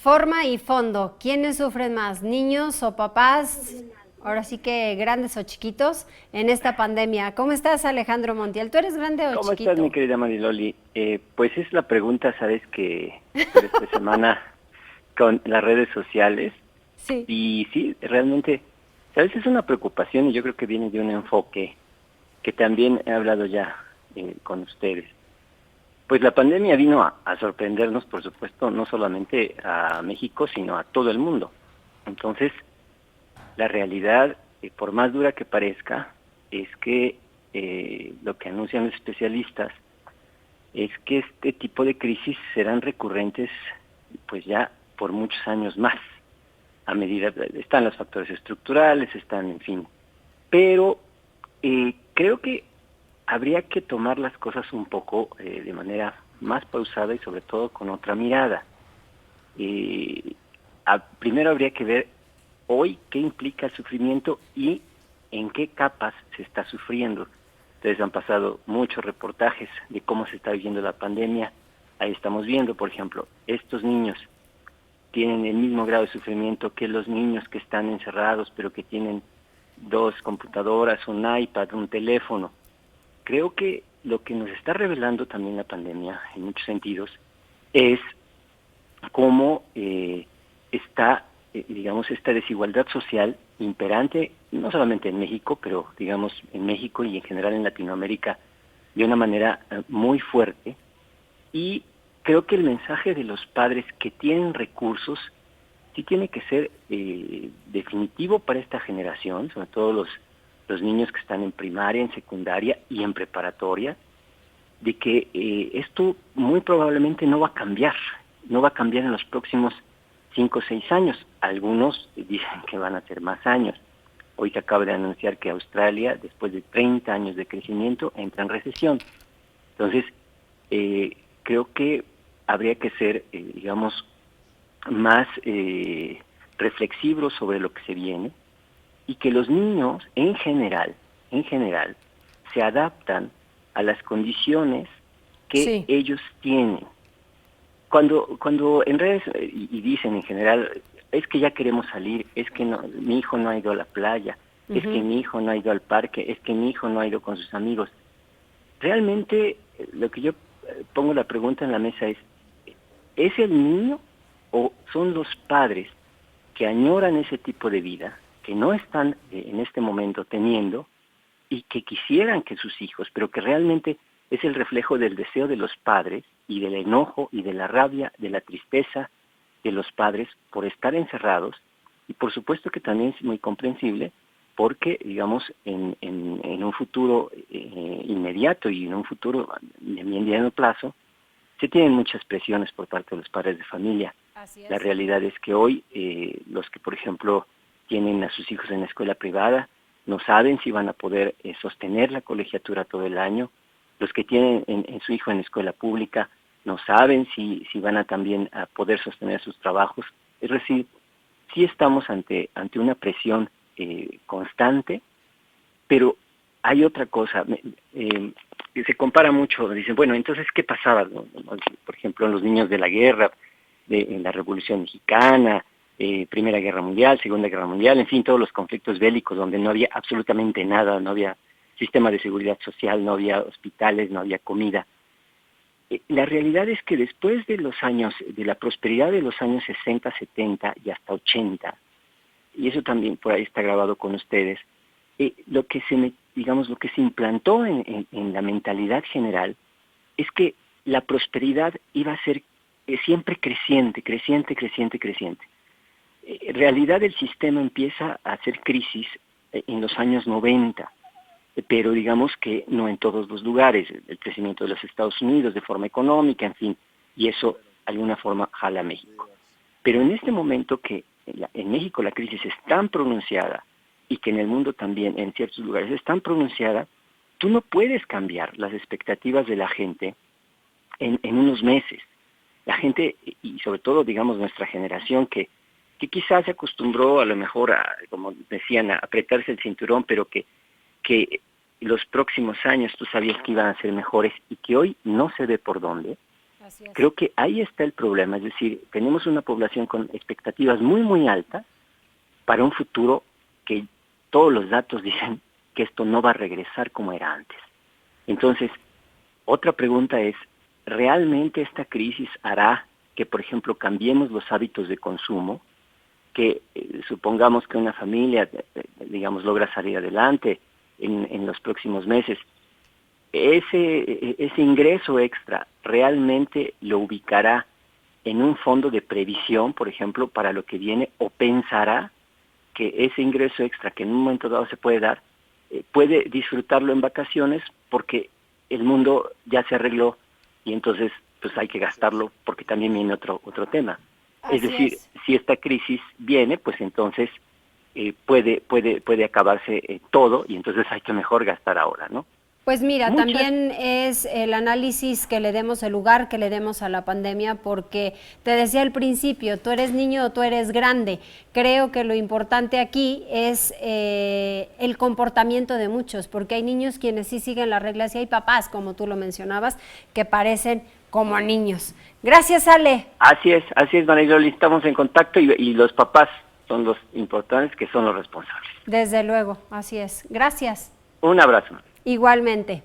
Forma y fondo, ¿quiénes sufren más, niños o papás? Ahora sí que grandes o chiquitos en esta pandemia. ¿Cómo estás, Alejandro Montiel? ¿Tú eres grande o ¿Cómo estás, mi chiquito? querida Mariloli? Pues es la pregunta, sabes, que tuve esta semana con las redes sociales. Sí. Y sí, realmente, sabes, es una preocupación y yo creo que viene de un enfoque que también he hablado ya con ustedes. Pues la pandemia vino a sorprendernos, por supuesto, no solamente a México, sino a todo el mundo. Entonces, la realidad, por más dura que parezca, es que lo que anuncian los especialistas es que este tipo de crisis serán recurrentes pues ya por muchos años más. A medida están los factores estructurales, están, en fin. Pero creo que habría que tomar las cosas un poco de manera más pausada y sobre todo con otra mirada. Eh, Primero habría que ver hoy qué implica el sufrimiento y en qué capas se está sufriendo. Ustedes han pasado muchos reportajes de cómo se está viviendo la pandemia. Ahí estamos viendo, por ejemplo, estos niños tienen el mismo grado de sufrimiento que los niños que están encerrados, pero que tienen dos computadoras, un iPad, un teléfono. Creo que lo que nos está revelando también la pandemia, en muchos sentidos, es cómo está, digamos, esta desigualdad social imperante, no solamente en México, pero digamos en México y en general en Latinoamérica, de una manera muy fuerte. Y creo que el mensaje de los padres que tienen recursos sí tiene que ser definitivo para esta generación, sobre todo los niños que están en primaria, en secundaria y en preparatoria, de que esto muy probablemente no va a cambiar, no va a cambiar en los próximos 5 o 6 años. Algunos dicen que van a ser más años. Hoy se acaba de anunciar que Australia, después de 30 años de crecimiento, entra en recesión. Entonces, creo que habría que ser, digamos, más reflexivos sobre lo que se viene y que los niños, en general, se adaptan a las condiciones que Sí. ellos tienen. Cuando en redes y dicen en general, es que ya queremos salir, es que no, mi hijo no ha ido a la playa, es que Ujú. mi hijo no ha ido al parque, es que mi hijo no ha ido con sus amigos. Realmente lo que yo pongo la pregunta en la mesa ¿es el niño o son los padres que añoran ese tipo de vida, que no están en este momento teniendo y que quisieran que sus hijos, pero que realmente es el reflejo del deseo de los padres y del enojo y de la rabia, de la tristeza de los padres por estar encerrados? Y por supuesto que también es muy comprensible porque, digamos, en un futuro inmediato y en un futuro de mediano plazo, se tienen muchas presiones por parte de los padres de familia. Así La es. realidad es que hoy los que, por ejemplo, tienen a sus hijos en la escuela privada no saben si van a poder sostener la colegiatura todo el año. Los que tienen en su hijo en la escuela pública no saben si van a también a poder sostener sus trabajos. Es decir, sí estamos ante una presión constante, pero hay otra cosa. Que se compara mucho, dicen, bueno, entonces, ¿qué pasaba? Por ejemplo, en los niños de la guerra, en la Revolución Mexicana, Primera Guerra Mundial, Segunda Guerra Mundial, en fin, todos los conflictos bélicos donde no había absolutamente nada, no había sistema de seguridad social, no había hospitales, no había comida. La realidad es que después de los años, de la prosperidad de los años 60, 70 y hasta 80, y eso también por ahí está grabado con ustedes, digamos, lo que se implantó en la mentalidad general es que la prosperidad iba a ser siempre creciente, creciente, creciente, creciente. En realidad el sistema empieza a hacer crisis en los años 90, pero digamos que no en todos los lugares. El crecimiento de los Estados Unidos de forma económica, en fin, y eso de alguna forma jala a México. Pero en este momento que en México la crisis es tan pronunciada y que en el mundo también en ciertos lugares es tan pronunciada, tú no puedes cambiar las expectativas de la gente en unos meses. La gente, y sobre todo, digamos, nuestra generación, que quizás se acostumbró a lo mejor a, como decían, a apretarse el cinturón, pero que los próximos años tú sabías que iban a ser mejores y que hoy no se ve por dónde. Así es. Creo que ahí está el problema, es decir, tenemos una población con expectativas muy, muy altas para un futuro que todos los datos dicen que esto no va a regresar como era antes. Entonces, otra pregunta es, ¿realmente esta crisis hará que, por ejemplo, cambiemos los hábitos de consumo? Que supongamos que una familia, digamos, logra salir adelante en los próximos meses, ese ingreso extra realmente lo ubicará en un fondo de previsión, por ejemplo, para lo que viene, o pensará que ese ingreso extra que en un momento dado se puede dar, puede disfrutarlo en vacaciones porque el mundo ya se arregló y entonces pues hay que gastarlo porque también viene otro tema. Es Así decir, es. si esta crisis viene, pues entonces puede acabarse todo y entonces hay que mejor gastar ahora, ¿no? Pues mira, Muchas. también es el análisis que le demos, el lugar que le demos a la pandemia, porque te decía al principio, tú eres niño o tú eres grande. Creo que lo importante aquí es el comportamiento de muchos, porque hay niños quienes sí siguen las reglas y hay papás, como tú lo mencionabas, que parecen como niños. Gracias, Ale. Así es, Mariloli, estamos en contacto y los papás son los importantes, que son los responsables. Desde luego, así es. Gracias. Un abrazo. Igualmente.